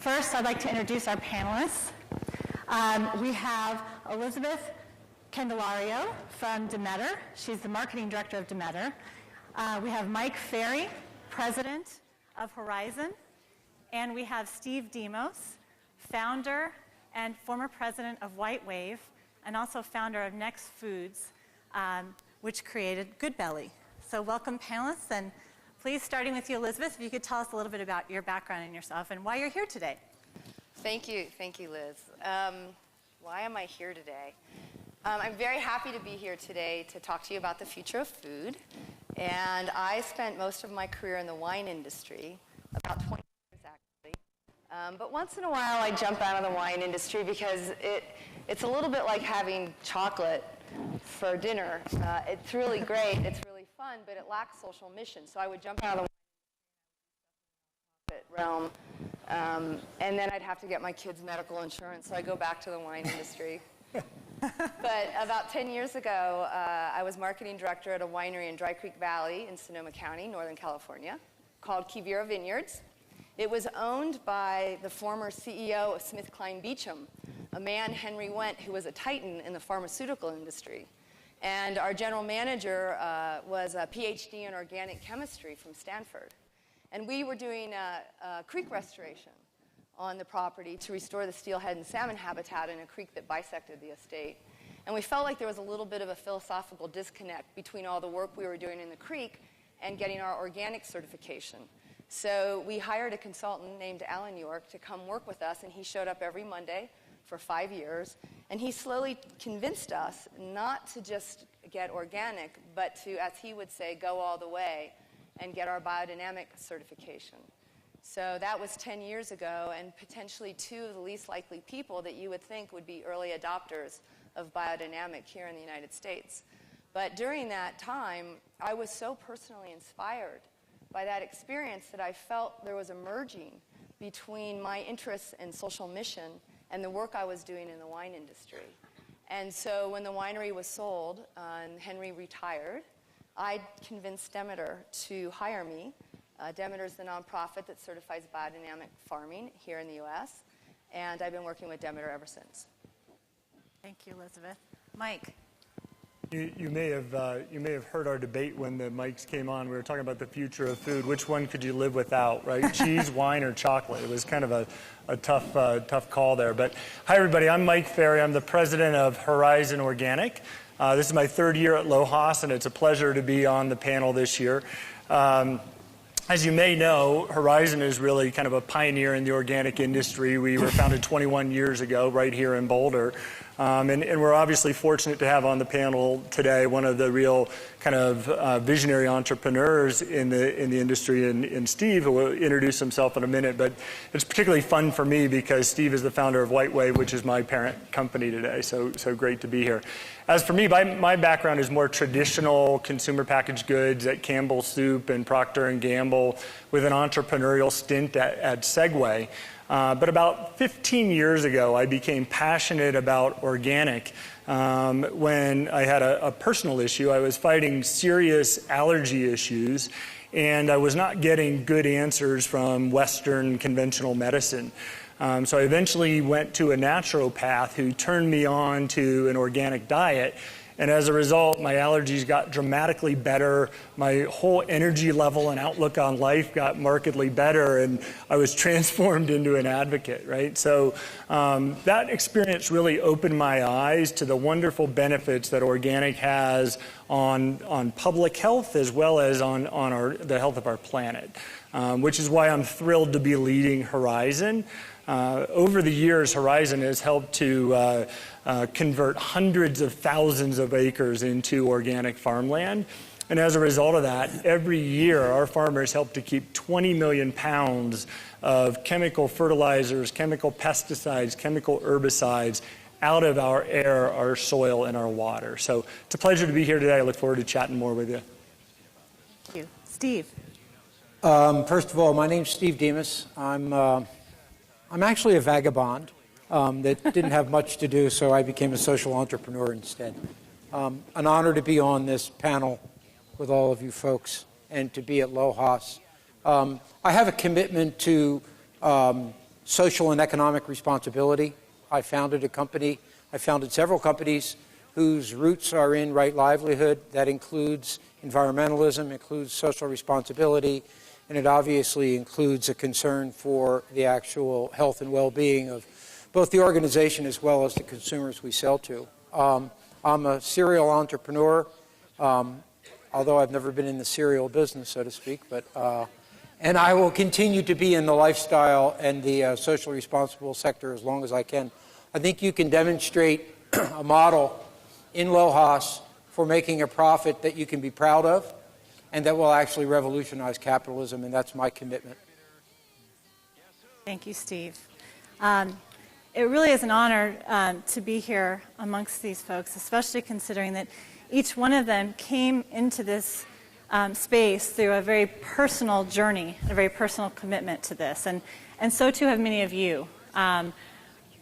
First, I'd like to introduce our panelists. We have Elizabeth Candelario from Demeter. She's the marketing director of Demeter. We have Mike Ferry, president of Horizon. And we have Steve Demos, founder and former president of White Wave, and also founder of Next Foods, which created Good Belly. So welcome, panelists, and please, starting with you, Elizabeth, if you could tell us a little bit about your background and yourself and why you're here today. Thank you, Liz. Why am I here today? I'm very happy to be here today to talk to you about the future of food. And I spent most of my career in the wine industry, about 20 years actually. But once in a while I jump out of the wine industry because it's a little bit like having chocolate for dinner. It's really great, it's really fun, but it lacks social mission. So I would jump out of the realm, and then I'd have to get my kids medical insurance, so I go back to the wine industry. But about 10 years ago, I was marketing director at a winery in Dry Creek Valley in Sonoma County, Northern California, called Quivira Vineyards. It was owned by the former CEO of SmithKline Beecham, a man, Henry Wendt, who was a titan in the pharmaceutical industry. And our general manager was a PhD in organic chemistry from Stanford. And we were doing a creek restoration on the property to restore the steelhead and salmon habitat in a creek that bisected the estate. And we felt like there was a little bit of a philosophical disconnect between all the work we were doing in the creek and getting our organic certification. So we hired a consultant named Alan York to come work with us, and he showed up every Monday for 5 years. And he slowly convinced us not to just get organic, but to, as he would say, go all the way and get our biodynamic certification. So that was 10 years ago, and potentially two of the least likely people that you would think would be early adopters of biodynamic here in the United States. But during that time, I was so personally inspired by that experience that I felt there was a merging between my interests in social mission and the work I was doing in the wine industry. And so when the winery was sold and Henry retired, I convinced Demeter to hire me. Demeter is the nonprofit that certifies biodynamic farming here in the U.S., and I've been working with Demeter ever since. Thank you, Elizabeth. Mike. You may have heard our debate when the mics came on. We were talking about the future of food. Which one could you live without, right? Cheese, wine, or chocolate? It was kind of a tough call there. But hi, everybody. I'm Mike Ferry. I'm the president of Horizon Organic. This is my third year at Lohas, and it's a pleasure to be on the panel this year. As you may know, Horizon is really kind of a pioneer in the organic industry. We were founded 21 years ago right here in Boulder. And we're obviously fortunate to have on the panel today one of the real kind of visionary entrepreneurs in the industry, in Steve, who will introduce himself in a minute. But it's particularly fun for me because Steve is the founder of White Wave, which is my parent company today. So great to be here. As for me, my background is more traditional consumer packaged goods at Campbell Soup and Procter & Gamble, with an entrepreneurial stint at Segway. But about 15 years ago, I became passionate about organic when I had a personal issue. I was fighting serious allergy issues, and I was not getting good answers from Western conventional medicine. So I eventually went to a naturopath who turned me on to an organic diet. And as a result, my allergies got dramatically better. My whole energy level and outlook on life got markedly better, and I was transformed into an advocate, right? So that experience really opened my eyes to the wonderful benefits that organic has on public health as well as on the health of our planet, which is why I'm thrilled to be leading Horizon. Over the years, Horizon has helped to convert hundreds of thousands of acres into organic farmland. And as a result of that, every year our farmers help to keep 20 million pounds of chemical fertilizers, chemical pesticides, chemical herbicides out of our air, our soil, and our water. So it's a pleasure to be here today. I look forward to chatting more with you. Thank you. Steve. First of all, my name's Steve Demos. I'm actually a vagabond that didn't have much to do, so I became a social entrepreneur instead. An honor to be on this panel with all of you folks and to be at Lohas. I have a commitment to social and economic responsibility. I founded several companies whose roots are in right livelihood. That includes environmentalism, includes social responsibility, and it obviously includes a concern for the actual health and well-being of both the organization as well as the consumers we sell to. I'm a serial entrepreneur, although I've never been in the cereal business, so to speak, and I will continue to be in the lifestyle and the socially responsible sector as long as I can. I think you can demonstrate a model in Lohas for making a profit that you can be proud of and that will actually revolutionize capitalism, and that's my commitment. Thank you, Steve. It really is an honor to be here amongst these folks, especially considering that each one of them came into this space through a very personal journey, a very personal commitment to this, and so too have many of you.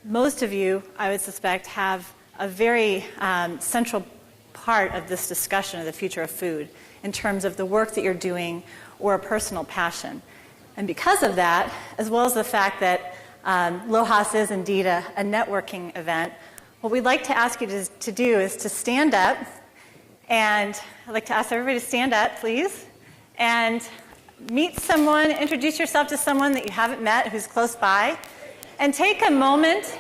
Most of you, I would suspect, have a very central part of this discussion of the future of food in terms of the work that you're doing or a personal passion. And because of that, as well as the fact that Lohas is indeed a networking event, what we'd like to ask you to do is to stand up, and I'd like to ask everybody to stand up, please, and meet someone, introduce yourself to someone that you haven't met who's close by, and take a moment.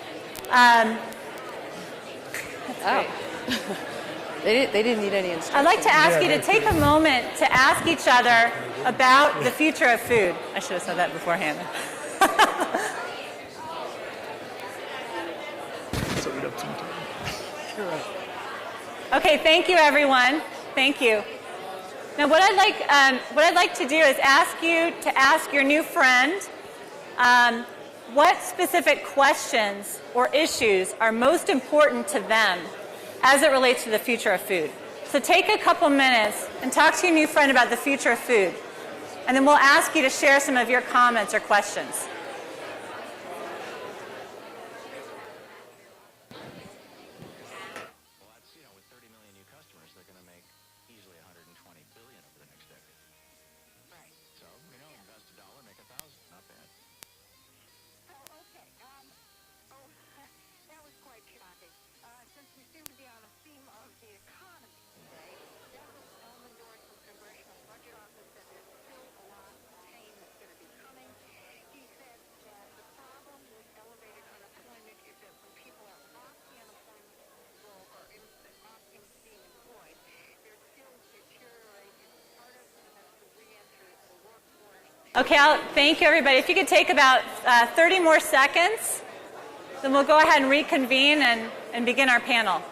They didn't need any instructions. I'd like to ask you to take a moment to ask each other about the future of food. I should have said that beforehand. Okay, thank you, everyone. Thank you. Now, what I'd like to do is ask you to ask your new friend what specific questions or issues are most important to them as it relates to the future of food. So take a couple minutes and talk to your new friend about the future of food, and then we'll ask you to share some of your comments or questions. Okay, thank you, everybody. If you could take about 30 more seconds, then we'll go ahead and reconvene and begin our panel.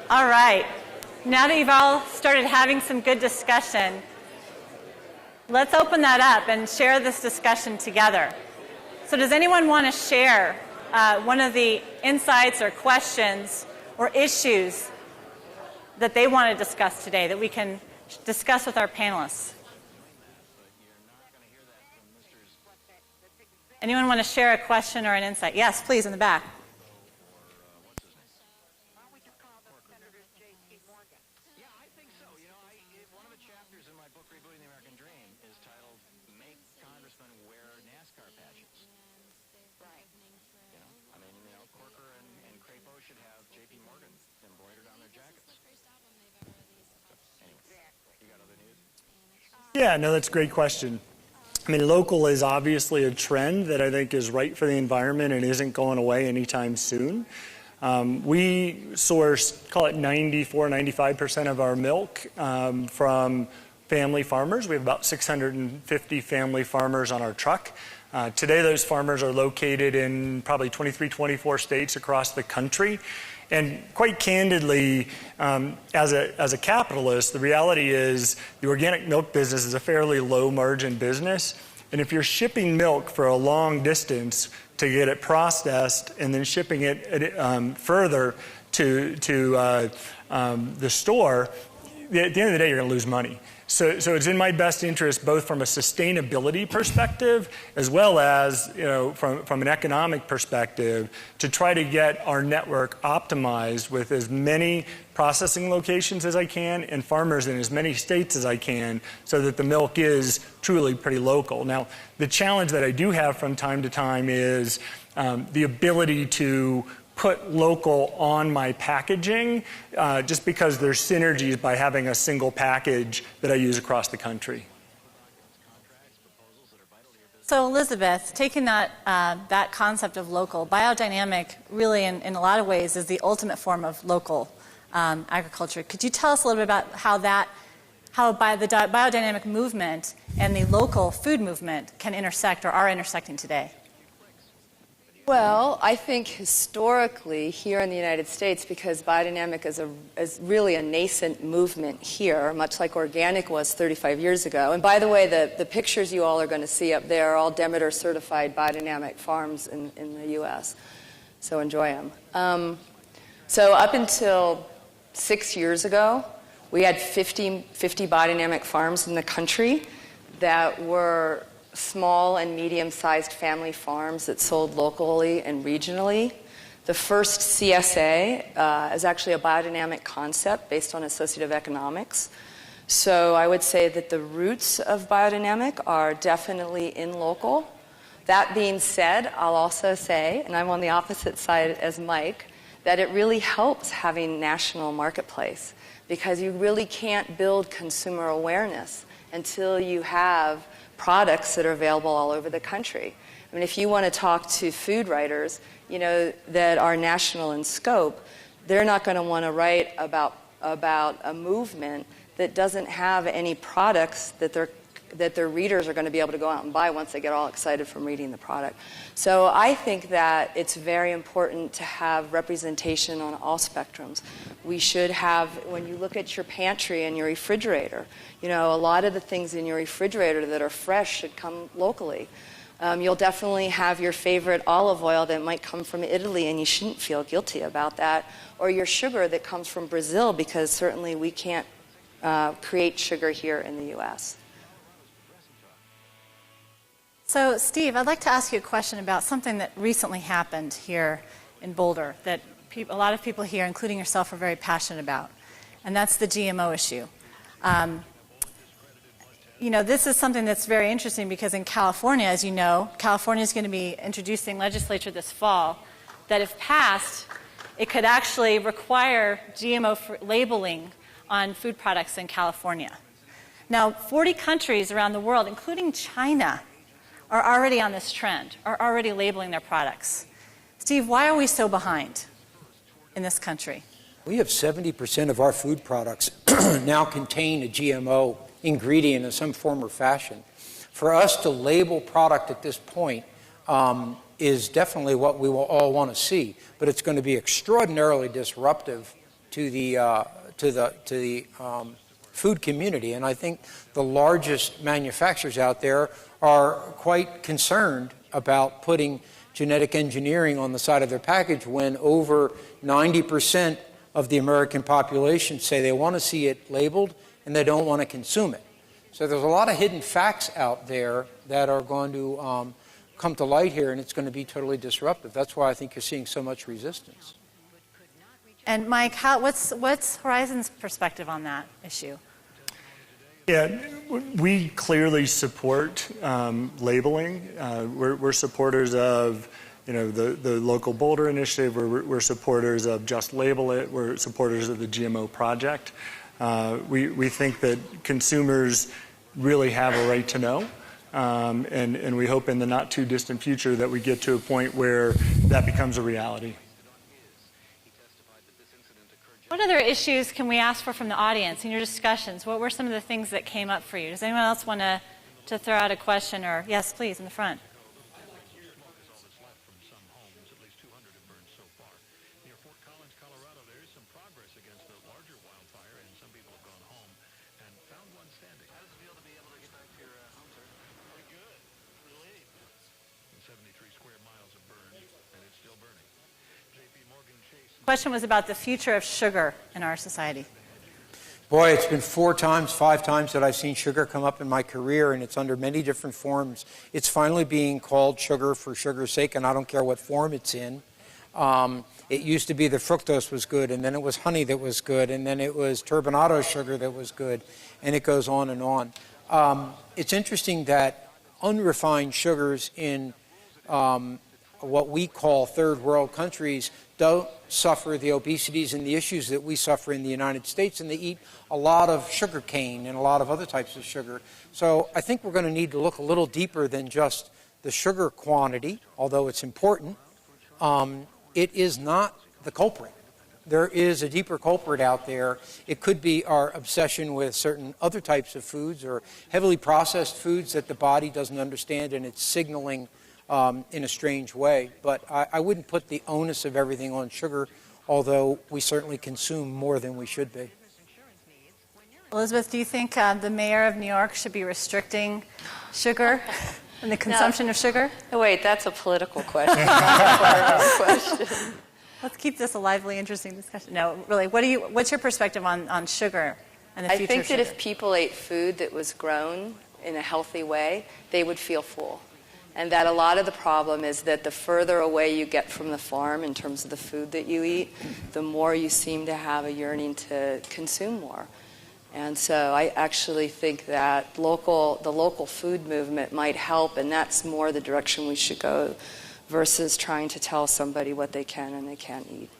All right. Now that you've all started having some good discussion, let's open that up and share this discussion together. So does anyone want to share one of the insights or questions or issues that they want to discuss today that we can discuss with our panelists? Anyone want to share a question or an insight? Yes, please, in the back. Yeah, no, that's a great question. I mean, local is obviously a trend that I think is right for the environment and isn't going away anytime soon. We source, call it 95% of our milk from family farmers. We have about 650 family farmers on our truck. Today, those farmers are located in probably 23, 24 states across the country. And quite candidly, as a capitalist, the reality is the organic milk business is a fairly low margin business. And if you're shipping milk for a long distance to get it processed and then shipping it further to the store, at the end of the day, you're going to lose money. So it's in my best interest, both from a sustainability perspective, as well as from an economic perspective, to try to get our network optimized with as many processing locations as I can and farmers in as many states as I can, so that the milk is truly pretty local. Now, the challenge that I do have from time to time is the ability to put local on my packaging, just because there's synergies by having a single package that I use across the country. So Elizabeth, taking that concept of local, biodynamic really in a lot of ways is the ultimate form of local agriculture. Could you tell us a little bit about how the biodynamic movement and the local food movement can intersect or are intersecting today? Well, I think historically here in the United States, because biodynamic is really a nascent movement here, much like organic was 35 years ago. And by the way, the pictures you all are going to see up there are all Demeter certified biodynamic farms in the U.S. So enjoy them. So up until 6 years ago, we had 50 biodynamic farms in the country that were small and medium-sized family farms that sold locally and regionally. The first CSA is actually a biodynamic concept based on associative economics. So I would say that the roots of biodynamic are definitely in local. That being said, I'll also say, and I'm on the opposite side as Mike, that it really helps having national marketplace, because you really can't build consumer awareness until you have products that are available all over the country. I mean, if you want to talk to food writers, that are national in scope, they're not going to want to write about a movement that doesn't have any products that their readers are going to be able to go out and buy once they get all excited from reading the product. So I think that it's very important to have representation on all spectrums. We should have, when you look at your pantry and your refrigerator, a lot of the things in your refrigerator that are fresh should come locally. You'll definitely have your favorite olive oil that might come from Italy, and you shouldn't feel guilty about that. Or your sugar that comes from Brazil, because certainly we can't create sugar here in the U.S. So Steve, I'd like to ask you a question about something that recently happened here in Boulder that a lot of people here, including yourself, are very passionate about, and that's the GMO issue. This is something that's very interesting because in California, as you know, California is going to be introducing legislature this fall that, if passed, it could actually require GMO labeling on food products in California. Now, 40 countries around the world, including China, are already on this trend, are already labeling their products. Steve, why are we so behind in this country? We have 70% of our food products now contain a GMO ingredient in some form or fashion. For us to label product at this point is definitely what we will all want to see, but it's going to be extraordinarily disruptive to the food community. And I think the largest manufacturers out there are quite concerned about putting genetic engineering on the side of their package when over 90% of the American population say they want to see it labeled and they don't want to consume it. So there's a lot of hidden facts out there that are going to come to light here, and it's going to be totally disruptive. That's why I think you're seeing so much resistance. And Mike, what's Horizon's perspective on that issue? Yeah, we clearly support labeling. We're supporters of the local Boulder initiative. We're supporters of Just Label It. We're supporters of the GMO project. We think that consumers really have a right to know, and we hope in the not too distant future that we get to a point where that becomes a reality. What other issues can we ask for from the audience in your discussions? What were some of the things that came up for you? Does anyone else want to throw out a question? Or yes, please, in the front. The question was about the future of sugar in our society. Boy, it's been 4 times, 5 times that I've seen sugar come up in my career, and it's under many different forms. It's finally being called sugar for sugar's sake, and I don't care what form it's in. It used to be that fructose was good, and then it was honey that was good, and then it was turbinado sugar that was good, and it goes on and on. It's interesting that unrefined sugars in what we call third world countries don't suffer the obesities and the issues that we suffer in the United States, and they eat a lot of sugar cane and a lot of other types of sugar. So I think we're going to need to look a little deeper than just the sugar quantity, although it's important. It is not the culprit. There is a deeper culprit out there. It could be our obsession with certain other types of foods or heavily processed foods that the body doesn't understand, and it's signaling in a strange way. But I wouldn't put the onus of everything on sugar, although we certainly consume more than we should be. Elizabeth, do you think the mayor of New York should be restricting sugar and the consumption of sugar? Oh, wait, that's a political question. Not a farming question. Let's keep this a lively, interesting discussion. No, really, what's your perspective on sugar and the future I think of sugar? that if people ate food that was grown in a healthy way, they would feel full. And that a lot of the problem is that the further away you get from the farm in terms of the food that you eat, the more you seem to have a yearning to consume more. And so I actually think that the local food movement might help, and that's more the direction we should go versus trying to tell somebody what they can and they can't eat.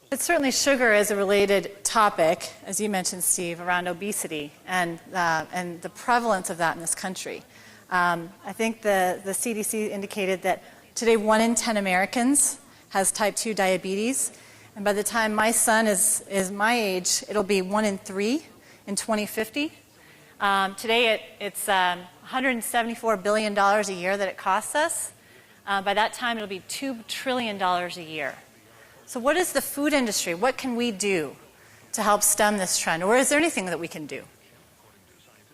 But certainly sugar is a related topic, as you mentioned, Steve, around obesity and the prevalence of that in this country. I think the CDC indicated that today 1 in 10 Americans has type 2 diabetes. And by the time my son is my age, it'll be 1 in 3 in 2050. Today it's $174 billion a year that it costs us. By that time, it'll be $2 trillion a year. So what is the food industry? What can we do to help stem this trend? Or is there anything that we can do?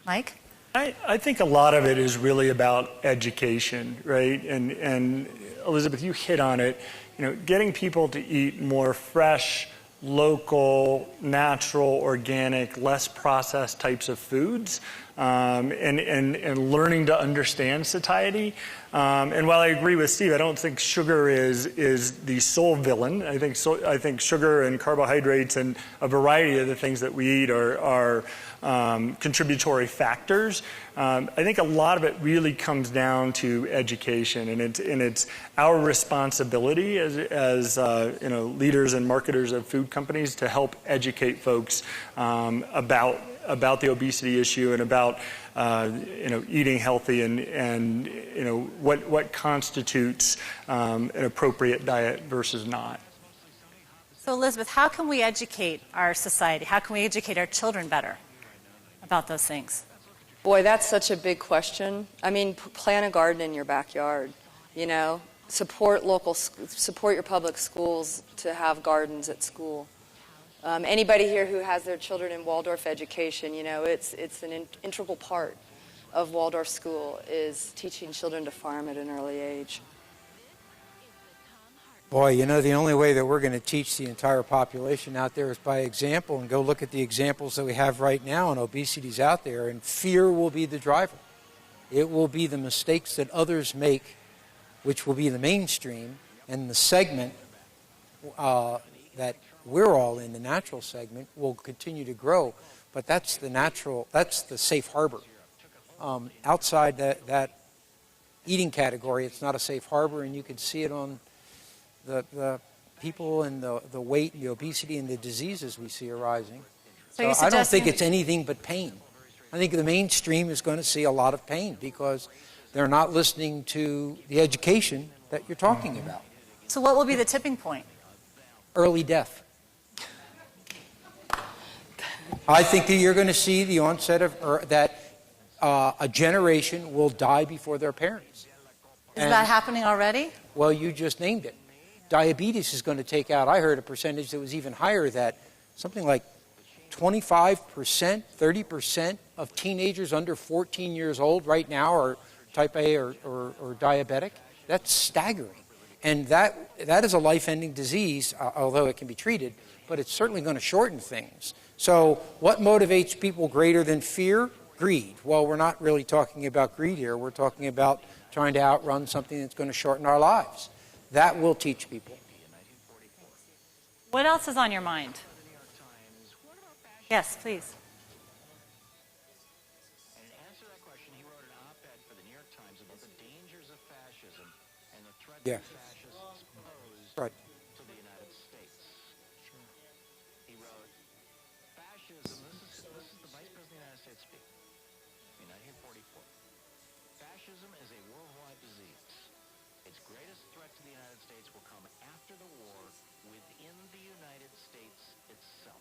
Mike? I think a lot of it is really about education, right? And Elizabeth, you hit on it. You know, getting people to eat more fresh, local, natural, organic, less processed types of foods, and learning to understand satiety. And while I agree with Steve, I don't think sugar is the sole villain. I think sugar and carbohydrates and a variety of the things that we eat are contributory factors. I think a lot of it really comes down to education, and it's our responsibility as leaders and marketers of food companies to help educate folks about the obesity issue and about eating healthy and what constitutes an appropriate diet versus not. So Elizabeth, how can we educate our society? How can we educate our children better about those things? Boy, that's such a big question. I mean, plant a garden in your backyard, support your public schools to have gardens at school. Anybody here who has their children in Waldorf education, it's an integral part of Waldorf school is teaching children to farm at an early age. Boy, the only way that we're going to teach the entire population out there is by example, and go look at the examples that we have right now, and obesity's out there, and fear will be the driver. It will be the mistakes that others make, which will be the mainstream, and the segment that we're all in, the natural segment, will continue to grow. But that's the safe harbor. Outside that eating category, it's not a safe harbor, and you can see it on the people and the weight and the obesity and the diseases we see arising. So I don't think it's anything but pain. I think the mainstream is going to see a lot of pain because they're not listening to the education that you're talking about. So what will be the tipping point? Early death. I think that you're going to see the onset of that a generation will die before their parents. Is that happening already? Well, you just named it. Diabetes is going to take out, I heard a percentage that was even higher, that something like 25%, 30% of teenagers under 14 years old right now are type A or diabetic. That's staggering. And that is a life-ending disease, although it can be treated, but it's certainly going to shorten things. So what motivates people greater than fear? Greed. Well, we're not really talking about greed here. We're talking about trying to outrun something that's going to shorten our lives. That will teach people. What else is on your mind? Yes, please. And in answer to that question, he wrote an op-ed for the New York Times about the dangers of fascism and the threat that fascists pose to the United States. He wrote, fascism, this is the Vice President of the United States speaking in 1944. Fascism is a worldwide disease. Its greatest threat to the United States will come after the war within the United States itself.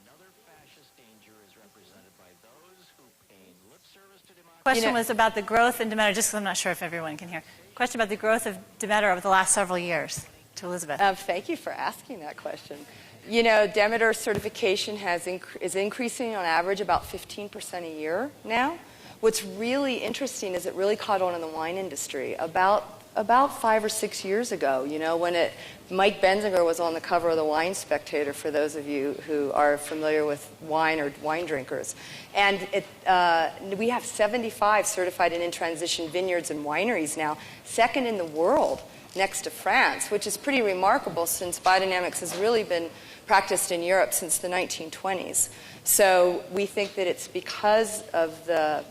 Another fascist danger is represented by those who pay lip service to democracy. Question was about the growth in Demeter, just because I'm not sure if everyone can hear. Question about the growth of Demeter over the last several years to Elizabeth. Thank you for asking that question. You know, Demeter certification is increasing on average about 15% a year now. What's really interesting is it really caught on in the wine industry about 5 or 6 years ago, you know, when Mike Benzinger was on the cover of the Wine Spectator, for those of you who are familiar with wine or wine drinkers. And we have 75 certified and in-transition vineyards and wineries now, second in the world next to France, which is pretty remarkable since biodynamics has really been practiced in Europe since the 1920s. So we think that it's because of the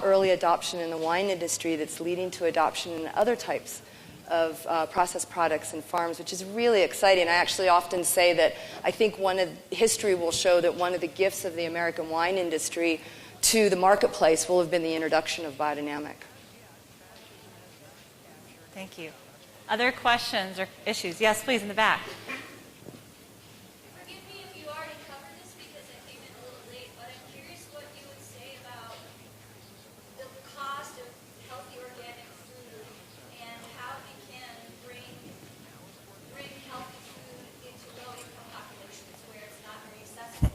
early adoption in the wine industry that's leading to adoption in other types of processed products and farms, which is really exciting. I actually often say that I think history will show that one of the gifts of the American wine industry to the marketplace will have been the introduction of biodynamic. Thank you. Other questions or issues? Yes, please, in the back. Forgive me if you already covered this because I came in a little late, but I'm curious what you would say about the cost of healthy organic food and how we can bring healthy food into low-income populations where it's not very accessible.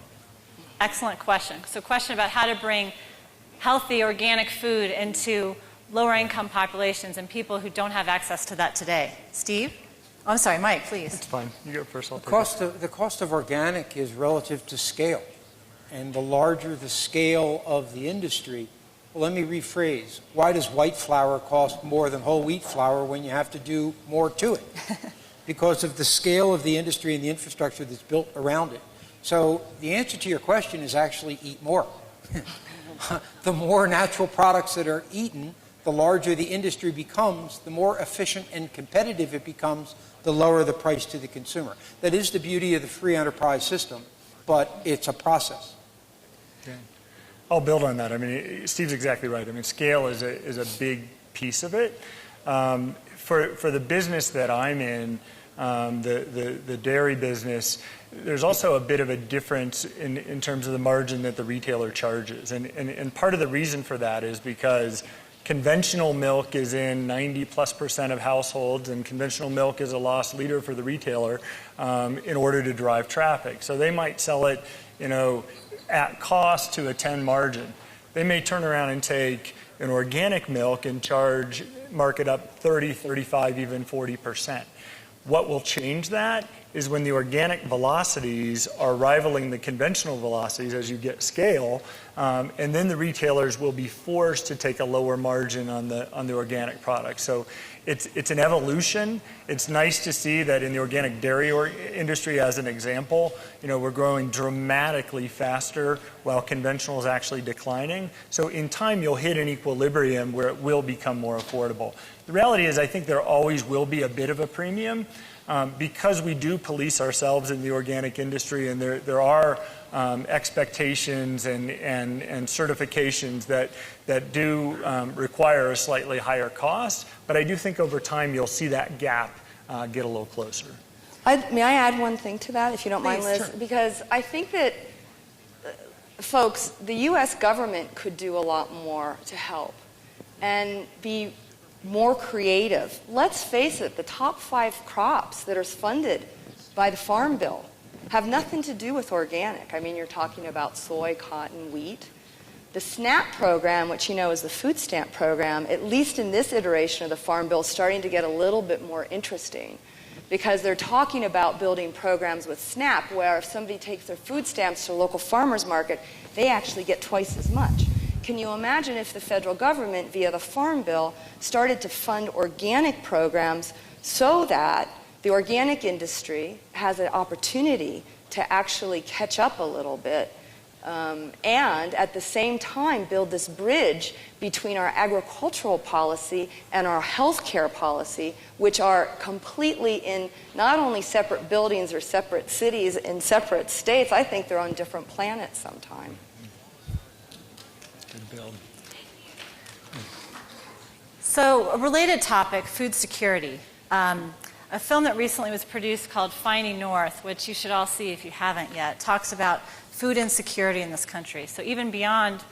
Excellent question. So question about how to bring healthy organic food into lower income populations and people who don't have access to that today. Steve? Oh, I'm sorry, Mike, please. It's fine. You go first. The cost of organic is relative to scale. And the larger the scale of the industry, well, let me rephrase. Why does white flour cost more than whole wheat flour when you have to do more to it? Because of the scale of the industry and the infrastructure that's built around it. So the answer to your question is actually eat more. The more natural products that are eaten, the larger the industry becomes, the more efficient and competitive it becomes, the lower the price to the consumer. That is the beauty of the free enterprise system, but it's a process. Okay. I'll build on that. I mean, Steve's exactly right. I mean, scale is a big piece of it. For the business that I'm in, the dairy business, there's also a bit of a difference in terms of the margin that the retailer charges. And part of the reason for that is because conventional milk is in 90+% of households, and conventional milk is a loss leader for the retailer in order to drive traffic. So they might sell it, you know, at cost to a 10 margin. They may turn around and take an organic milk and mark it up 30, 35, even 40%. What will change that is when the organic velocities are rivaling the conventional velocities as you get scale, and then the retailers will be forced to take a lower margin on the organic product. So it's an evolution. It's nice to see that in the organic dairy industry, as an example, you know, we're growing dramatically faster while conventional is actually declining. So in time, you'll hit an equilibrium where it will become more affordable. The reality is, I think there always will be a bit of a premium. Because we do police ourselves in the organic industry, and there are expectations and certifications that do require a slightly higher cost, but I do think over time you'll see that gap get a little closer. May I add one thing to that, if you don't mind, Liz? Sure. Because I think that, folks, the U.S. government could do a lot more to help and be more creative. Let's face it, the top 5 crops that are funded by the Farm Bill have nothing to do with organic. I mean, you're talking about soy, cotton, wheat. The SNAP program, which you know is the food stamp program, at least in this iteration of the Farm Bill, is starting to get a little bit more interesting, because they're talking about building programs with SNAP where if somebody takes their food stamps to a local farmer's market, they actually get twice as much. Can you imagine if the federal government, via the Farm Bill, started to fund organic programs so that the organic industry has an opportunity to actually catch up a little bit, and at the same time build this bridge between our agricultural policy and our healthcare policy, which are completely in not only separate buildings or separate cities in separate states, I think they're on different planets sometime. Good build. So a related topic, food security. A film that recently was produced called Finding North, which you should all see if you haven't yet, talks about food insecurity in this country. So even beyond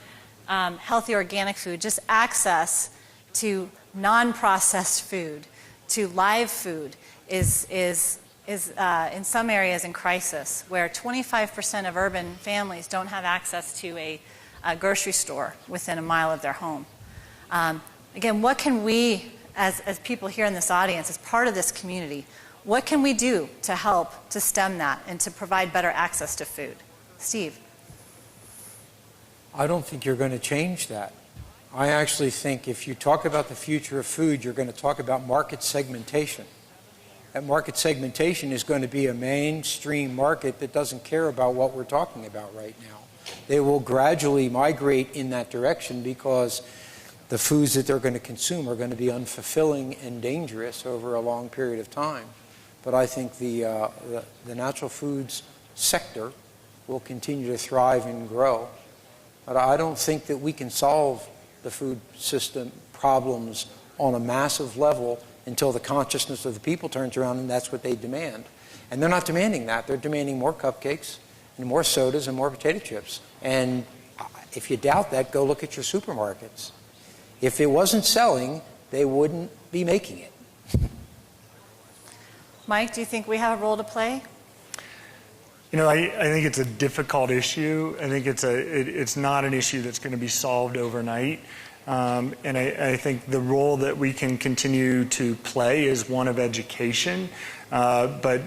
healthy organic food, just access to non-processed food, to live food is in some areas in crisis, where 25% of urban families don't have access to a grocery store within a mile of their home. Again, what can we, as people here in this audience, as part of this community, what can we do to help to stem that and to provide better access to food? Steve? I don't think you're going to change that. I actually think if you talk about the future of food, you're going to talk about market segmentation. That market segmentation is going to be a mainstream market that doesn't care about what we're talking about right now. They will gradually migrate in that direction because the foods that they're going to consume are going to be unfulfilling and dangerous over a long period of time. But I think the natural foods sector will continue to thrive and grow. But I don't think that we can solve the food system problems on a massive level until the consciousness of the people turns around and that's what they demand. And they're not demanding that. They're demanding more cupcakes and more sodas and more potato chips. And if you doubt that, go look at your supermarkets. If it wasn't selling, they wouldn't be making it. Mike, do you think we have a role to play? You know, I think it's a difficult issue. I think it's not an issue that's going to be solved overnight. And I think the role that we can continue to play is one of education. But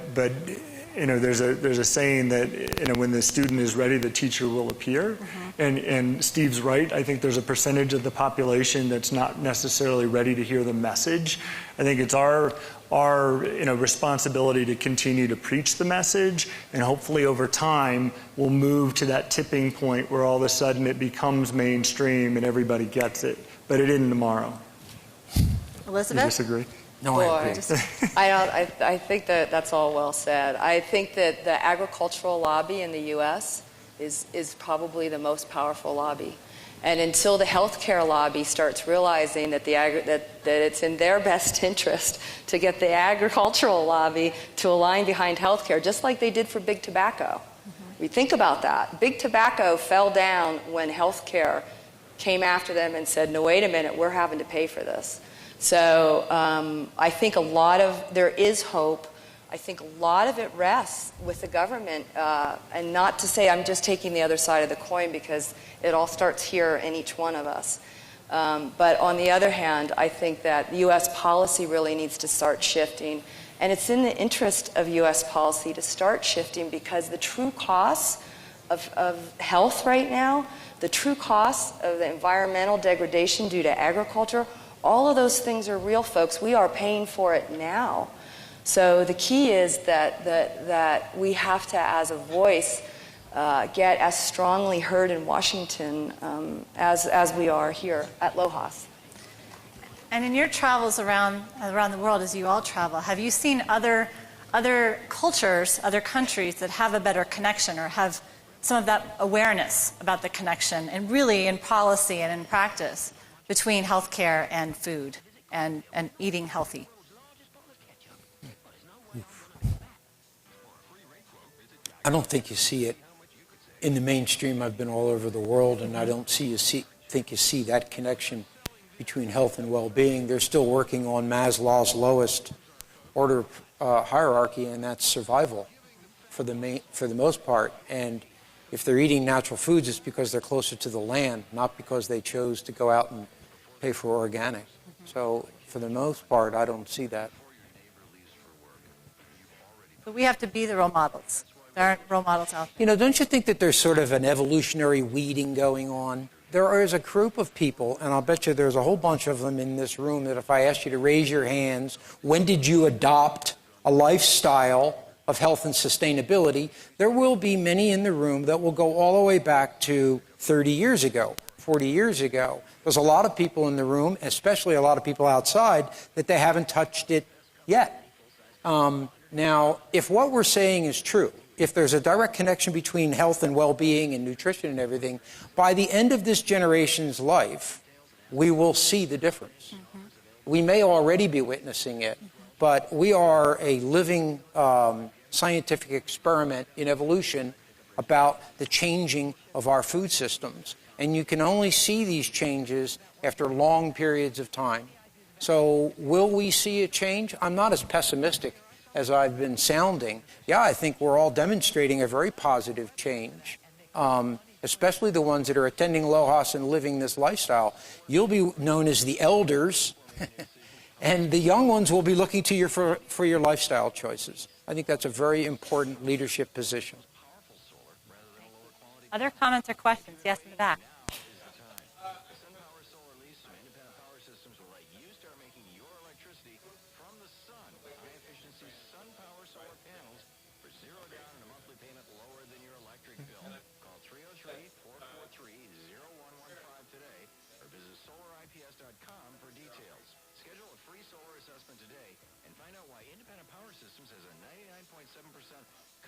you know, there's a saying that, you know, when the student is ready, the teacher will appear. And Steve's right. I think there's a percentage of the population that's not necessarily ready to hear the message. I think it's our responsibility to continue to preach the message, and hopefully over time we'll move to that tipping point where all of a sudden it becomes mainstream and everybody gets it. But it isn't tomorrow. Elizabeth? You disagree? No, Boy, I agree. I think that's all well said. I think that the agricultural lobby in the U.S. is probably the most powerful lobby. And until the healthcare lobby starts realizing that that it's in their best interest to get the agricultural lobby to align behind healthcare, just like they did for big tobacco. We think about that. Big tobacco fell down when healthcare came after them and said, no, wait a minute, we're having to pay for this. So I think there is hope. I think a lot of it rests with the government, and not to say I'm just taking the other side of the coin, because it all starts here in each one of us. But on the other hand, I think that U.S. policy really needs to start shifting. And it's in the interest of U.S. policy to start shifting, because the true costs of health right now, the true costs of the environmental degradation due to agriculture, all of those things are real, folks. We are paying for it now. So the key is that we have to, as a voice, get as strongly heard in Washington as we are here at Lohas. And in your travels around the world, as you all travel, have you seen other cultures, other countries that have a better connection or have some of that awareness about the connection, and really in policy and in practice, between healthcare and food and eating healthy? I don't think you see it in the mainstream. I've been all over the world, and I don't think you see that connection between health and well-being. They're still working on Maslow's lowest order hierarchy, and that's survival for the most part. And if they're eating natural foods, it's because they're closer to the land, not because they chose to go out and pay for organic. So for the most part, I don't see that. But we have to be the role models. There aren't role models out there. You know, don't you think that there's sort of an evolutionary weeding going on? There is a group of people, and I'll bet you there's a whole bunch of them in this room, that if I asked you to raise your hands, when did you adopt a lifestyle of health and sustainability, there will be many in the room that will go all the way back to 30 years ago, 40 years ago. There's a lot of people in the room, especially a lot of people outside, that they haven't touched it yet. Now, if what we're saying is true, if there's a direct connection between health and well-being and nutrition and everything, by the end of this generation's life, we will see the difference. We may already be witnessing it, but we are a living scientific experiment in evolution about the changing of our food systems. And you can only see these changes after long periods of time. So will we see a change? I'm not as pessimistic as I've been sounding. Yeah, I think we're all demonstrating a very positive change, especially the ones that are attending Lohas and living this lifestyle. You'll be known as the elders, and the young ones will be looking to you for your lifestyle choices. I think that's a very important leadership position. Other comments or questions? Yes, in the back.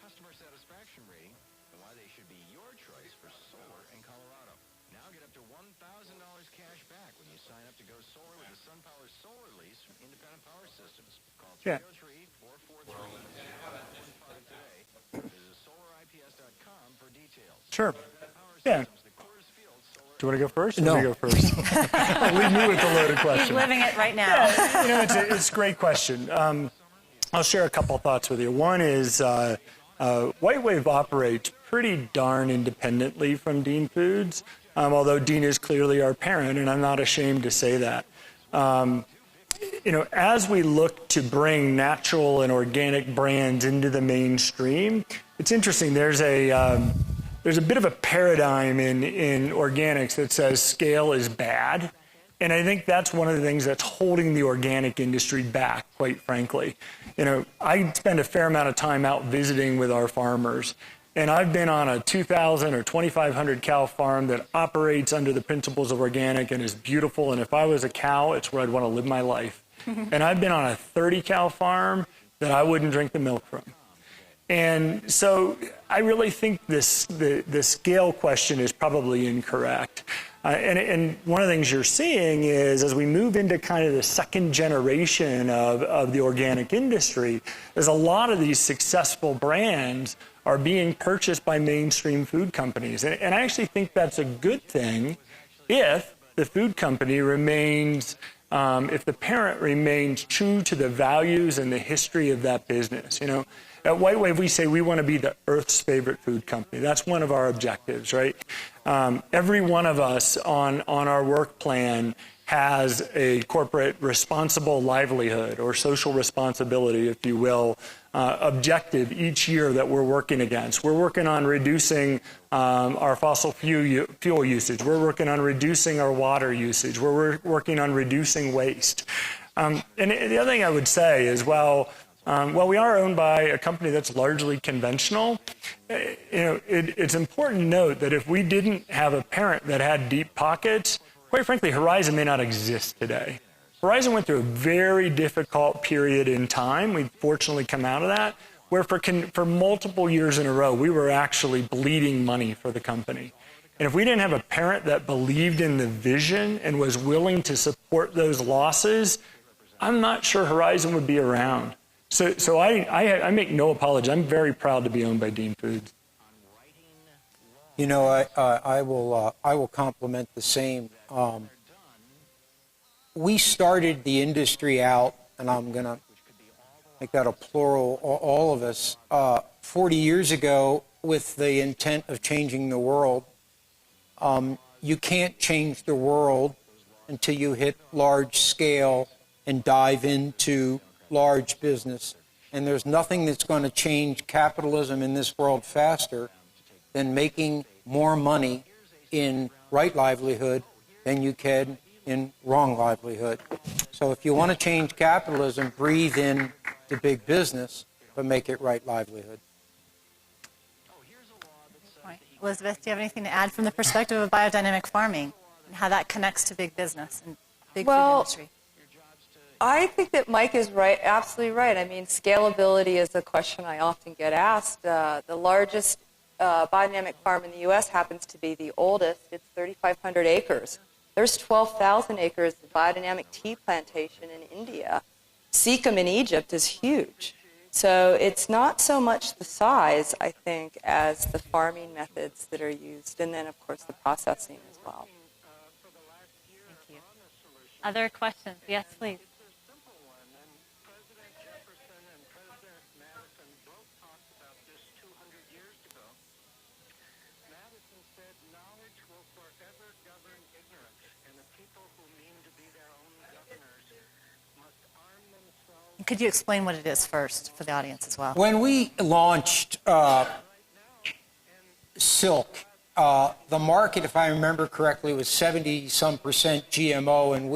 Customer satisfaction rating and why they should be your choice for solar in Colorado. Now get up to $1,000 cash back when you sign up to go solar with the SunPower solar lease from Independent Power Systems. Call 303-443-0115 today or visit solarips.com for details. Sure. Yeah. Do you want to go first? No. Let me go first. Leave me with the loaded question. He's living it right now. You know, it's a great question. I'll share a couple thoughts with you. One is White Wave operates pretty darn independently from Dean Foods, although Dean is clearly our parent, and I'm not ashamed to say that. You know, as we look to bring natural and organic brands into the mainstream, it's interesting. There's a bit of a paradigm in organics that says scale is bad. And I think that's one of the things that's holding the organic industry back, quite frankly. You know, I spend a fair amount of time out visiting with our farmers, and I've been on a 2,000 or 2,500 cow farm that operates under the principles of organic and is beautiful. And if I was a cow, it's where I'd want to live my life. And I've been on a 30 cow farm that I wouldn't drink the milk from. And so I really think the scale question is probably incorrect. And one of the things you're seeing is as we move into kind of the second generation of the organic industry, there's a lot of these successful brands are being purchased by mainstream food companies. And I actually think that's a good thing if the food company remains, if the parent remains true to the values and the history of that business. You know, at White Wave, we say we want to be the Earth's favorite food company. That's one of our objectives, right? Every one of us on our work plan has a corporate responsible livelihood or social responsibility, if you will, objective each year that we're working against. We're working on reducing our fossil fuel usage. We're working on reducing our water usage. We're working on reducing waste. And the other thing I would say is, well, we are owned by a company that's largely conventional. You know, it's important to note that if we didn't have a parent that had deep pockets, quite frankly, Horizon may not exist today. Horizon went through a very difficult period in time. We've fortunately come out of that, where for multiple years in a row, we were actually bleeding money for the company. And if we didn't have a parent that believed in the vision and was willing to support those losses, I'm not sure Horizon would be around. So I make no apology. I'm very proud to be owned by Dean Foods. You know, I will compliment the same. We started the industry out, and I'm going to make that a plural, all of us. 40 years ago, with the intent of changing the world. You can't change the world until you hit large scale and dive into large business. And there's nothing that's going to change capitalism in this world faster than making more money in right livelihood than you can in wrong livelihood. So if you want to change capitalism, breathe in to big business, but make it right livelihood. Right. Elizabeth, do you have anything to add from the perspective of biodynamic farming and how that connects to big business and big food industry? I think that Mike is right, absolutely right. I mean, scalability is a question I often get asked. The largest biodynamic farm in the U.S. happens to be the oldest. It's 3,500 acres. There's 12,000 acres of biodynamic tea plantation in India. Sikkim in Egypt is huge. So it's not so much the size, I think, as the farming methods that are used, and then, of course, the processing as well. Thank you. Other questions? Yes, please. Could you explain what it is first for the audience as well? When we launched Silk, the market, if I remember correctly, was 70-some% GMO, and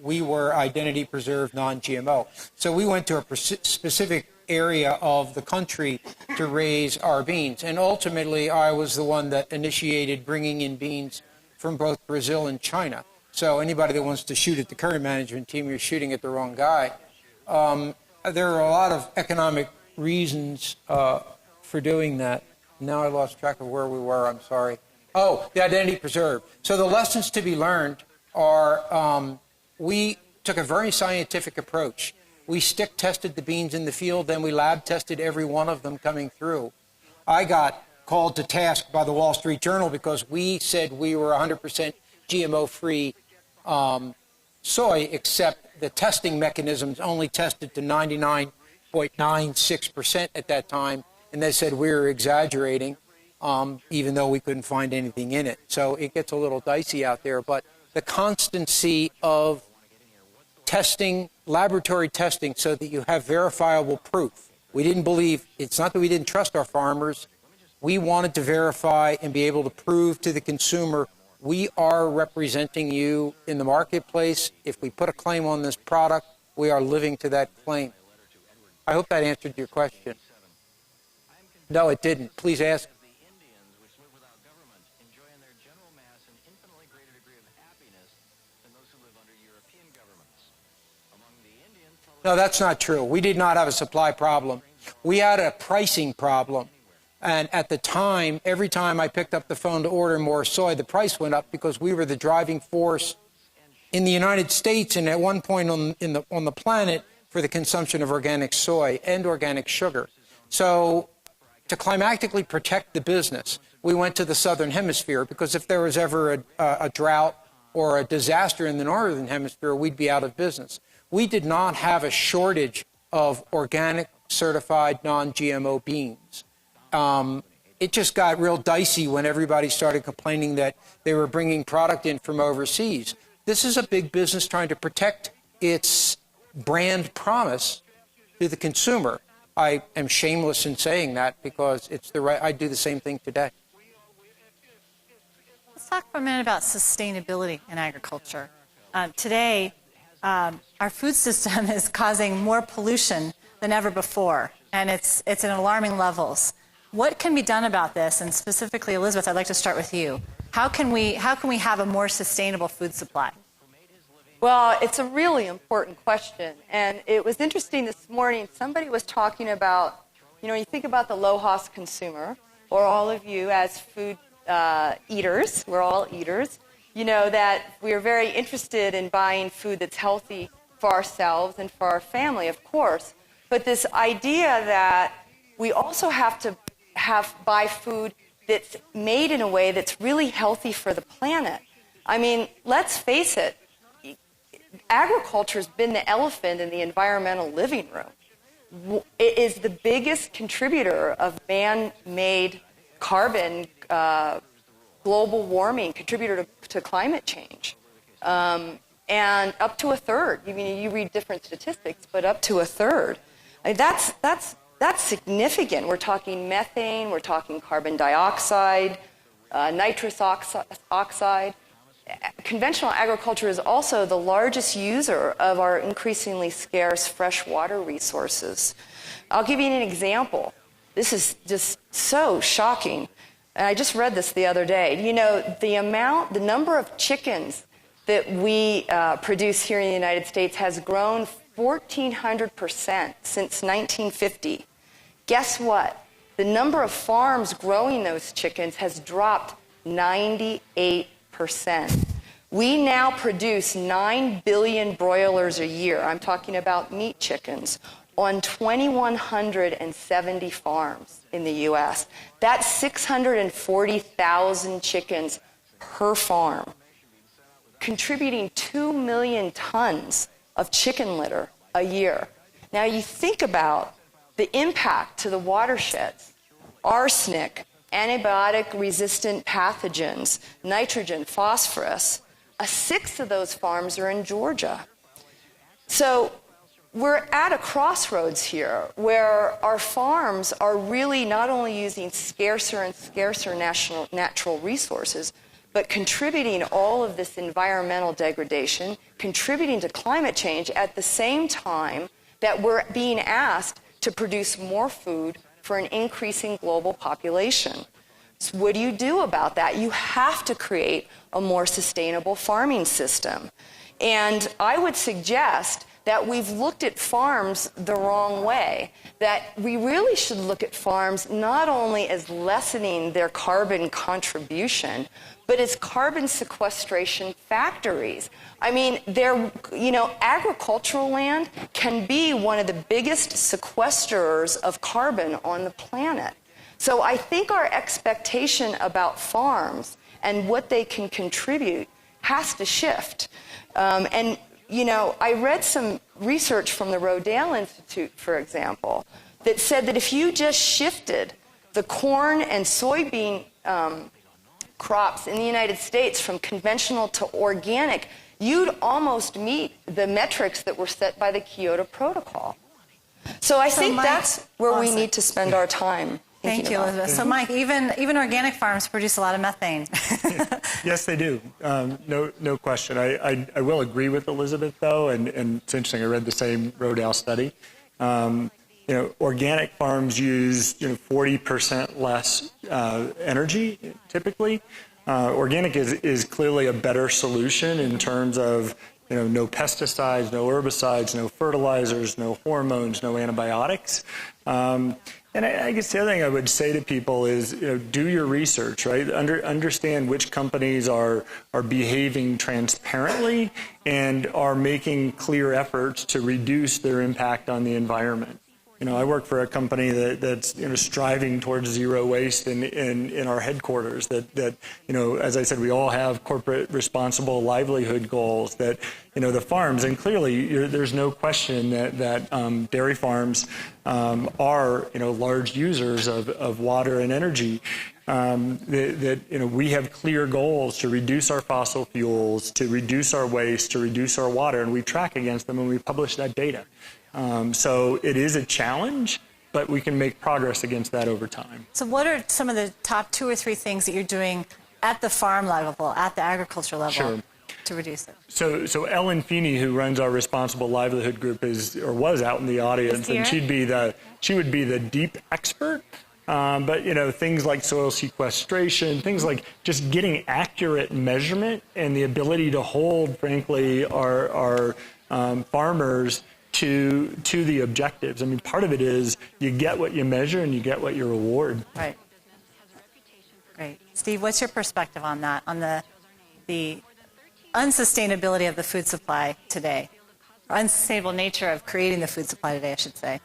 we were identity preserved non-GMO. So we went to a specific area of the country to raise our beans. And ultimately, I was the one that initiated bringing in beans from both Brazil and China. So anybody that wants to shoot at the current management team, you're shooting at the wrong guy. There are a lot of economic reasons for doing that. Now I lost track of where we were. I'm sorry. Oh, the identity preserved. So the lessons to be learned are we took a very scientific approach. We stick tested the beans in the field, then we lab tested every one of them coming through. I got called to task by the Wall Street Journal because we said we were 100% GMO-free soy, except the testing mechanisms only tested to 99.96% at that time, and they said we were exaggerating, even though we couldn't find anything in it. So it gets a little dicey out there, but the constancy of testing, laboratory testing, so that you have verifiable proof. We didn't believe, it's not that we didn't trust our farmers, we wanted to verify and be able to prove to the consumer we are representing you in the marketplace. If we put a claim on this product, we are living to that claim. I hope that answered your question. No, it didn't. Please ask. The Indians, which live without government, enjoy in their general mass an infinitely greater degree of happiness than those who live under European governments. Among the Indians... No, that's not true. We did not have a supply problem. We had a pricing problem. And at the time, every time I picked up the phone to order more soy, the price went up because we were the driving force in the United States and at one point on the planet for the consumption of organic soy and organic sugar. So to climactically protect the business, we went to the Southern Hemisphere because if there was ever a drought or a disaster in the Northern Hemisphere, we'd be out of business. We did not have a shortage of organic, certified, non-GMO beans. It just got real dicey when everybody started complaining that they were bringing product in from overseas. This is a big business trying to protect its brand promise to the consumer. I am shameless in saying that because it's the right. I do the same thing today. Let's talk for a minute about sustainability in agriculture. Today, our food system is causing more pollution than ever before, and it's at alarming levels. What can be done about this? And specifically, Elizabeth, I'd like to start with you. How can we have a more sustainable food supply? Well, it's a really important question. And it was interesting this morning, somebody was talking about, you think about the Lohas consumer, or all of you as food eaters, we're all eaters, that we're very interested in buying food that's healthy for ourselves and for our family, of course. But this idea that we also have to buy food that's made in a way that's really healthy for the planet. I mean, let's face it, agriculture's been the elephant in the environmental living room. it is the biggest contributor of man-made carbon, global warming, contributor to climate change. And up to a third. I mean, you read different statistics, but up to a third. I mean, that's significant. We're talking methane, we're talking carbon dioxide, nitrous oxide. Conventional agriculture is also the largest user of our increasingly scarce freshwater resources. I'll give you an example. This is just so shocking. And I just read this the other day. You know, the number of chickens that we produce here in the United States has grown 1,400% since 1950. Guess what? The number of farms growing those chickens has dropped 98%. We now produce 9 billion broilers a year. I'm talking about meat chickens on 2,170 farms in the U.S. That's 640,000 chickens per farm, contributing 2 million tons of chicken litter a year. Now you think about the impact to the watersheds: arsenic, antibiotic-resistant pathogens, nitrogen, phosphorus. A sixth of those farms are in Georgia. So we're at a crossroads here where our farms are really not only using scarcer and scarcer natural resources, but contributing all of this environmental degradation, contributing to climate change at the same time that we're being asked to produce more food for an increasing global population. So what do you do about that? You have to create a more sustainable farming system. And I would suggest that we've looked at farms the wrong way, that we really should look at farms not only as lessening their carbon contribution, but as carbon sequestration factories. I mean, agricultural land can be one of the biggest sequesters of carbon on the planet. So I think our expectation about farms and what they can contribute has to shift. I read some research from the Rodale Institute, for example, that said that if you just shifted the corn and soybean crops in the United States from conventional to organic, you'd almost meet the metrics that were set by the Kyoto Protocol. So I think that's where we need to spend our time. Thank you, Elizabeth. So, Mike, even organic farms produce a lot of methane. Yes, they do. No question. I will agree with Elizabeth, though, and it's interesting. I read the same Rodale study. Organic farms use 40% less energy typically. Organic is clearly a better solution in terms of no pesticides, no herbicides, no fertilizers, no hormones, no antibiotics. And I guess the other thing I would say to people is, do your research, right? Understand which companies are behaving transparently and are making clear efforts to reduce their impact on the environment. I work for a company that's striving towards zero waste in our headquarters. That as I said, we all have corporate responsible livelihood goals. That the farms, and clearly there's no question that dairy farms are large users of water and energy. We have clear goals to reduce our fossil fuels, to reduce our waste, to reduce our water, and we track against them and we publish that data. So it is a challenge, but we can make progress against that over time. So what are some of the top 2 or 3 things that you're doing at the farm level, at the agriculture level, to reduce it? So Ellen Feeney, who runs our Responsible Livelihood Group, was out in the audience, and she would be the deep expert. But things like soil sequestration, things like just getting accurate measurement and the ability to hold, frankly, our farmers to the objectives. I mean, part of it is you get what you measure and you get what you reward. Right. Great. Steve, what's your perspective on that, on the unsustainability of the food supply today, or unsustainable nature of creating the food supply today, I should say?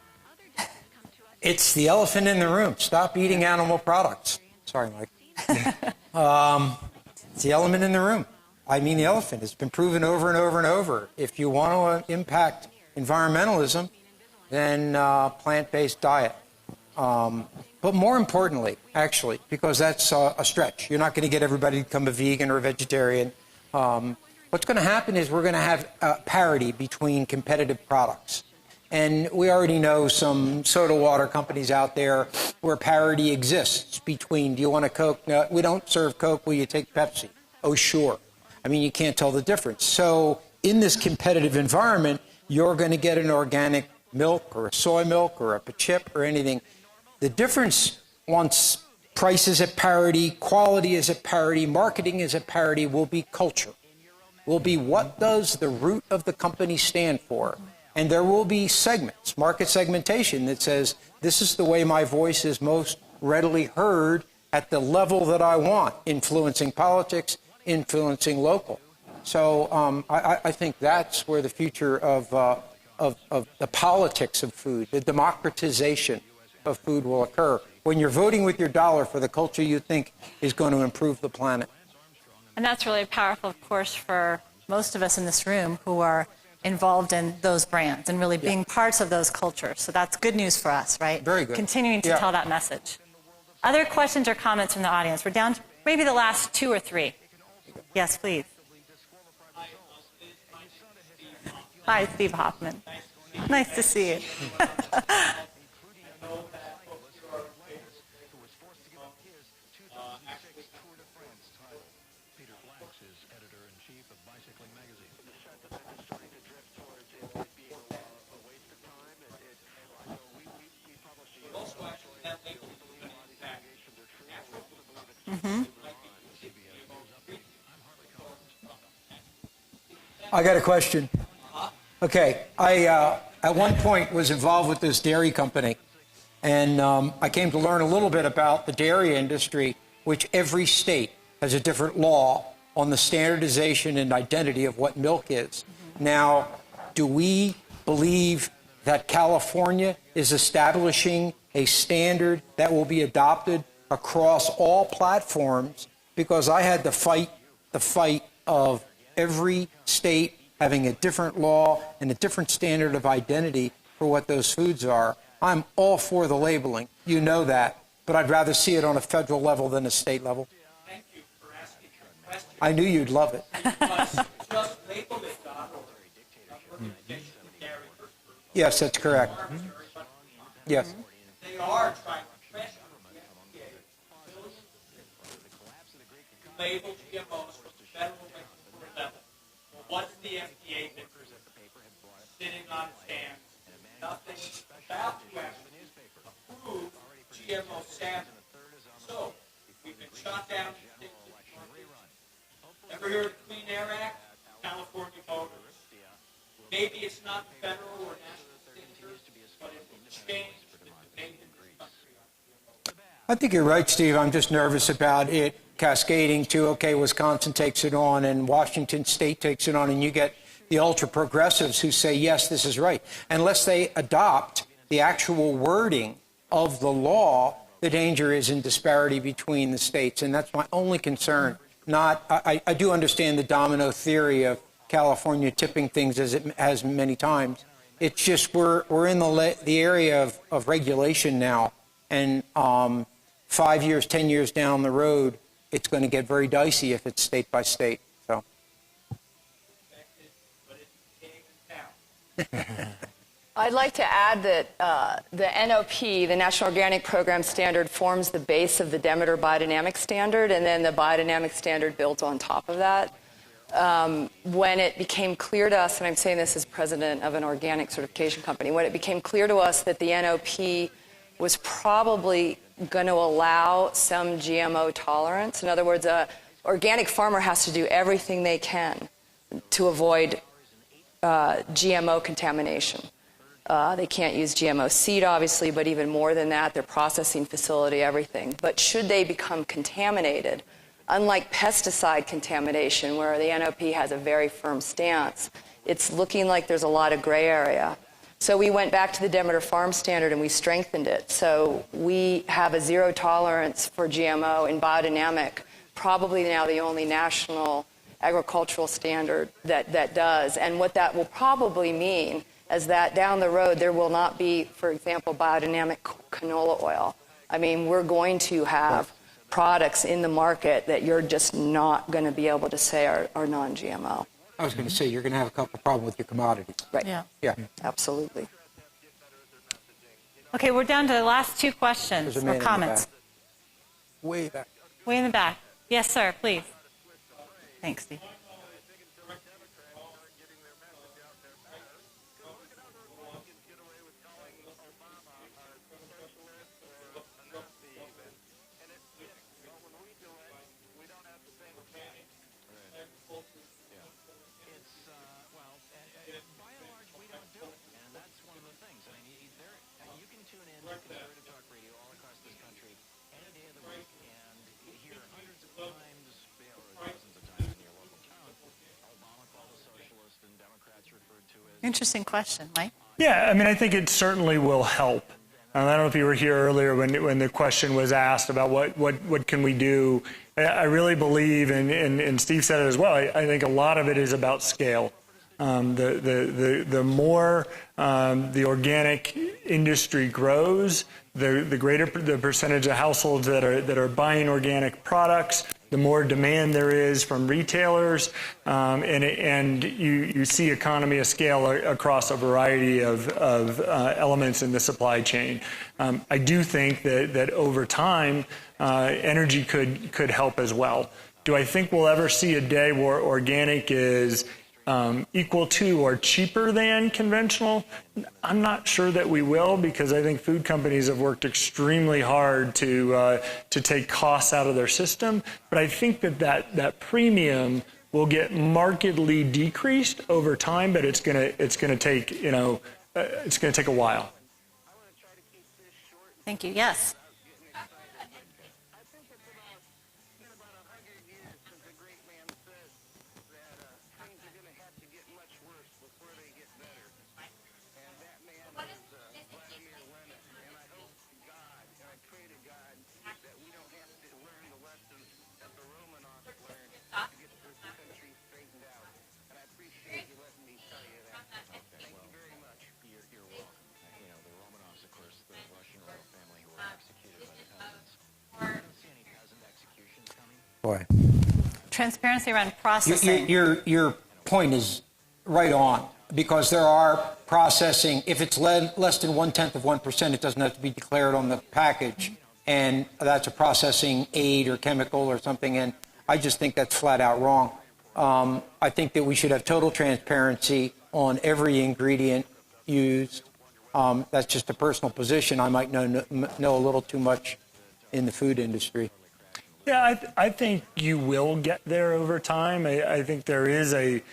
It's the elephant in the room. Stop eating animal products. Sorry, Mike. It's the elephant in the room. I mean, the elephant. It's been proven over and over and over. If you want to impact environmentalism, than plant-based diet. But more importantly, actually, because that's a stretch. You're not going to get everybody to become a vegan or a vegetarian. What's going to happen is we're going to have parity between competitive products. And we already know some soda water companies out there where parity exists between, do you want a Coke? No, we don't serve Coke. Will you take Pepsi? Oh, sure. I mean, you can't tell the difference. So in this competitive environment, you're going to get an organic milk or a soy milk or a chip or anything. The difference, once price is at parity, quality is at parity, marketing is at parity, will be culture. Will be what does the root of the company stand for. And there will be segments, market segmentation that says, this is the way my voice is most readily heard at the level that I want, influencing politics, influencing local. So I think that's where the future of the politics of food, the democratization of food will occur. When you're voting with your dollar for the culture you think is going to improve the planet. And that's really powerful, of course, for most of us in this room who are involved in those brands and really being parts of those cultures. So that's good news for us, right? Very good. Continuing to tell that message. Other questions or comments from the audience? We're down to maybe the last 2 or 3. Yes, please. Hi, Steve Hoffman. Nice to see you. I got a question. Okay, I at one point was involved with this dairy company, and I came to learn a little bit about the dairy industry, which every state has a different law on the standardization and identity of what milk is. Now, do we believe that California is establishing a standard that will be adopted across all platforms? Because I had to fight the fight of every state having a different law and a different standard of identity for what those foods are. I'm all for the labeling. You know that. But I'd rather see it on a federal level than a state level. Thank you for asking your question. I knew you'd love it. Just label it, organization of dairy versus food. Yes, that's correct. Yes. They are trying to pressure the FDA to label GMOs from the federal regulatory level. Well, what's the FDA been sitting on its hands? Nothing about to actually approve GMO standards. So, we've been shot down in states that market. Ever heard of the Clean Air Act? California voters. Maybe it's not federal or national standards, but it will change the debate in this country. I think you're right, Steve. I'm just nervous about it cascading to, okay, Wisconsin takes it on and Washington State takes it on, and you get the ultra-progressives who say, yes, this is right. Unless they adopt the actual wording of the law, the danger is in disparity between the states, and that's my only concern. I do understand the domino theory of California tipping things as it has many times. It's just we're in the area of regulation now, and 5 years, 10 years down the road, it's going to get very dicey if it's state by state. So. I'd like to add that the NOP, the National Organic Program Standard, forms the base of the Demeter biodynamic standard, and then the biodynamic standard builds on top of that. When it became clear to us, and I'm saying this as president of an organic certification company, when it became clear to us that the NOP was probably going to allow some GMO tolerance, in other words, an organic farmer has to do everything they can to avoid GMO contamination. They can't use GMO seed, obviously, but even more than that, their processing facility, everything. But should they become contaminated, unlike pesticide contamination, where the NOP has a very firm stance, it's looking like there's a lot of gray area. So we went back to the Demeter Farm Standard and we strengthened it. So we have a zero tolerance for GMO in biodynamic, probably now the only national agricultural standard that does. And what that will probably mean, as that down the road there will not be, for example, biodynamic canola oil. I mean, we're going to have products in the market that you're just not going to be able to say are non-GMO. I was going to say, you're going to have a couple problems with your commodities. Right. Yeah. Yeah. Absolutely. Okay, we're down to the last two questions There's a or man in the comments. back. Way back. Way in the back. Yes, sir, please. Thanks, Steve. Interesting question, Mike. Yeah, I mean, I think it certainly will help. I don't know if you were here earlier when the question was asked about what can we do. I really believe, and Steve said it as well, I think a lot of it is about scale. The more the organic industry grows, the greater the percentage of households that are buying organic products, the more demand there is from retailers, and you see economy of scale across a variety of elements in the supply chain. I do think that over time, energy could help as well. Do I think we'll ever see a day where organic is equal to or cheaper than conventional? I'm not sure that we will, because I think food companies have worked extremely hard to take costs out of their system. But I think that premium will get markedly decreased over time, but it's gonna take it's gonna take a while. Thank you. Yes. Boy. Transparency around processing. Your point is right on, because there are processing. If it's less than 0.1%, it doesn't have to be declared on the package, and that's a processing aid or chemical or something. And I just think that's flat out wrong. I think that we should have total transparency on every ingredient used. That's just a personal position. I might know a little too much in the food industry. Yeah, I think you will get there over time. I think there is a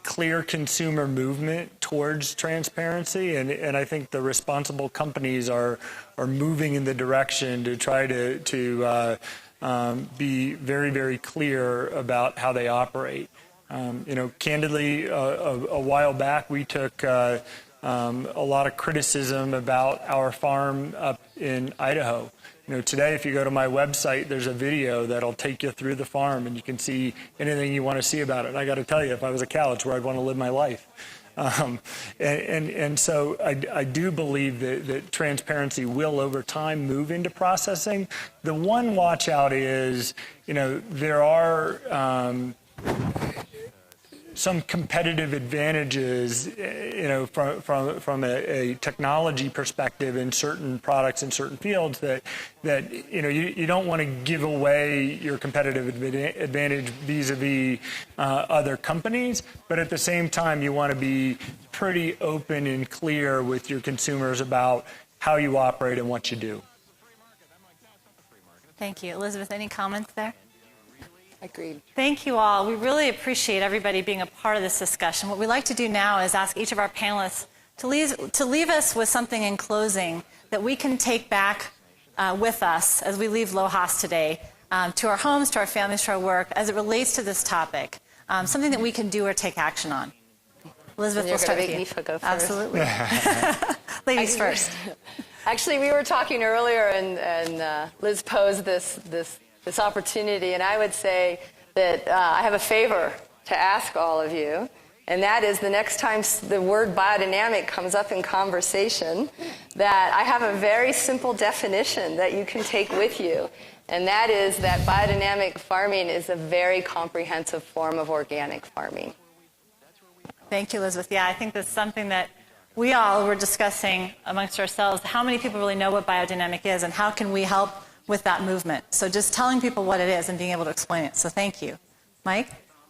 clear consumer movement towards transparency, and I think the responsible companies are moving in the direction to try to be very, very clear about how they operate. Candidly, a while back we took a lot of criticism about our farm up in Idaho. Today, if you go to my website, there's a video that'll take you through the farm, and you can see anything you want to see about it. And I got to tell you, if I was a cow, it's where I'd want to live my life. And so I do believe that transparency will, over time, move into processing. The one watch out is, there are some competitive advantages, from a technology perspective in certain products in certain fields that you don't want to give away your competitive advantage vis-a-vis other companies, but at the same time you want to be pretty open and clear with your consumers about how you operate and what you do. Thank you. Elizabeth, any comments there? Agreed. Thank you all. We really appreciate everybody being a part of this discussion. What we'd like to do now is ask each of our panelists to leave us with something in closing that we can take back with us as we leave Lohas today, to our homes, to our families, to our work, as it relates to this topic, something that we can do or take action on. Elizabeth, we'll start with you. You're going to make me go first. Absolutely. Ladies first. Actually, we were talking earlier, and Liz posed this opportunity, and I would say that I have a favor to ask all of you, And that is the next time the word biodynamic comes up in conversation, that I have a very simple definition that you can take with you. And that is that biodynamic farming is a very comprehensive form of organic farming. Thank you, Elizabeth. Yeah, I think that's something that we all were discussing amongst ourselves. How many people really know what biodynamic is, and how can we help with that movement? So just telling people what it is and being able to explain it. So thank you. Mike?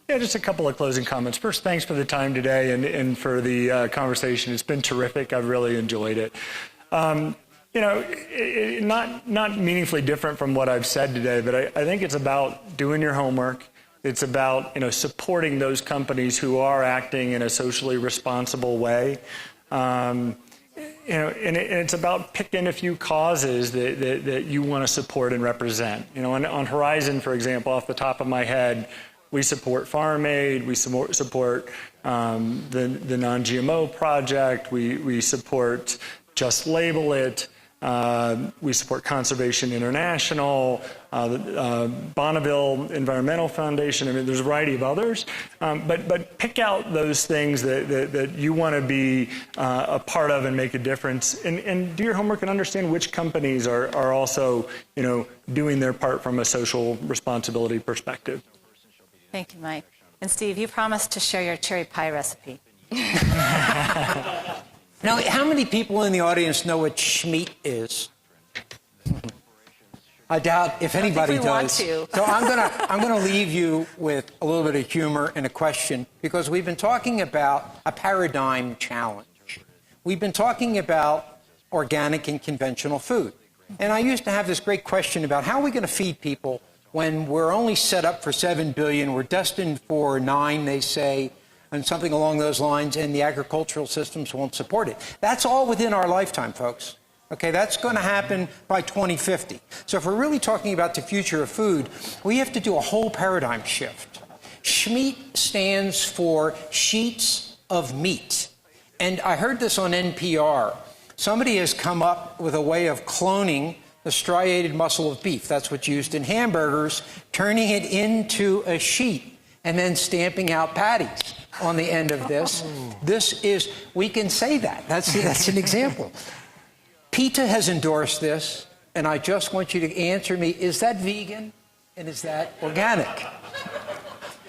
Yeah, just a couple of closing comments. First, thanks for the time today and for the conversation. It's been terrific. I've really enjoyed it. Not meaningfully different from what I've said today, but I think it's about doing your homework. It's about supporting those companies who are acting in a socially responsible way. And it's about picking a few causes that you want to support and represent. On Horizon, for example, off the top of my head, we support Farm Aid, we support the Non-GMO Project, we support Just Label It, we support Conservation International, the Bonneville Environmental Foundation. I mean, there's a variety of others, but pick out those things that you want to be a part of and make a difference, and do your homework and understand which companies are also doing their part from a social responsibility perspective. Thank you, Mike. And Steve, you promised to share your cherry pie recipe. Now, how many people in the audience know what schmeat is? I doubt if anybody does. Want to. So I'm gonna leave you with a little bit of humor and a question, because we've been talking about a paradigm challenge. We've been talking about organic and conventional food. And I used to have this great question about how are we going to feed people when we're only set up for 7 billion, we're destined for 9, they say, and something along those lines, and the agricultural systems won't support it. That's all within our lifetime, folks. Okay, that's going to happen by 2050. So if we're really talking about the future of food, we have to do a whole paradigm shift. Schmeat stands for sheets of meat. And I heard this on NPR. Somebody has come up with a way of cloning the striated muscle of beef. That's what's used in hamburgers, turning it into a sheet and then stamping out patties on the end of this. This is, we can say that. That's an example. PETA has endorsed this, and I just want you to answer me, is that vegan and is that organic?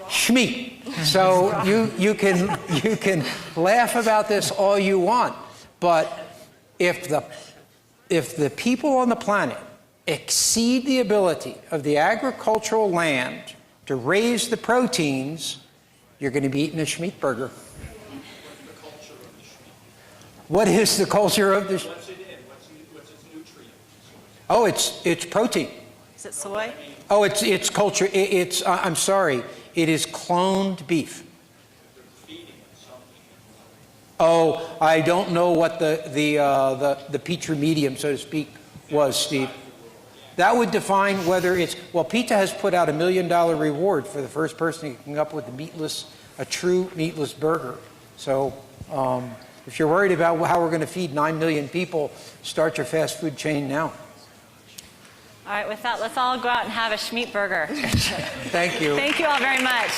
Schmeat. So you can laugh about this all you want, but if the people on the planet exceed the ability of the agricultural land to raise the proteins, you're going to be eating a Schmeat burger. What is the culture of the? What's it in? What's its nutrient? Oh, it's protein. Is it soy? Oh, it's culture. I'm sorry. It is cloned beef. Oh, I don't know what the Petri medium, so to speak, was, Steve. That would define whether it's, well, PETA has put out $1 million reward for the first person who can come up with a true meatless burger. So if you're worried about how we're going to feed 9 million people, start your fast food chain now. All right, with that, let's all go out and have a Schmeat burger. Thank you. Thank you all very much.